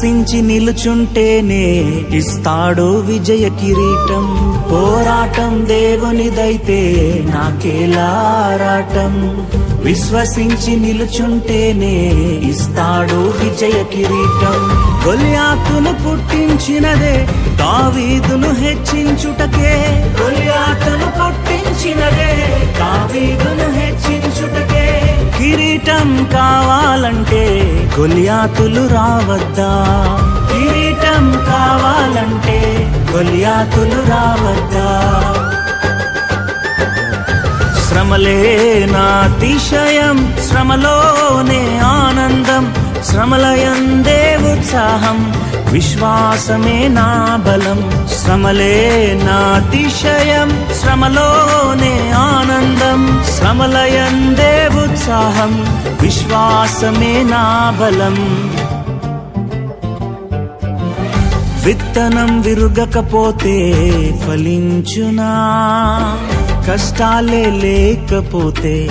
సించి నిలుచుంటేనే ఇస్తాడు విజయ కిరీటం. పోరాటం దేవునిదైతే నాకేలారాటం. విశ్వసించి నిలుచుంటేనే ఇస్తాడు విజయ కిరీటం. గొల్యాతును పుట్టించినదే దావీదును హెచ్చించుటకే. గొల్యాతును పుట్టించినదే దావీదును హెచ్చించుటకే. కిరీటం కావాలంటే గొల్యాతులు రావద్దా? కిరీటం కావాలంటే గొల్యాతులు రావద్దా? శ్రమలే నాతిశయం, శ్రమలోనే ఆనందం. శ్రమలయందే ఉత్సాహం, విశ్వాసమే నా బలం. శ్రమలే నాతిశయం, శ్రమలోనే ఆనందం. శ్రమలయందే ఉత్సాహం, విశ్వాసమే నా బలం. విత్తనం విరుగకపోతే ఫలించునా? కష్టాలే లేకపోతే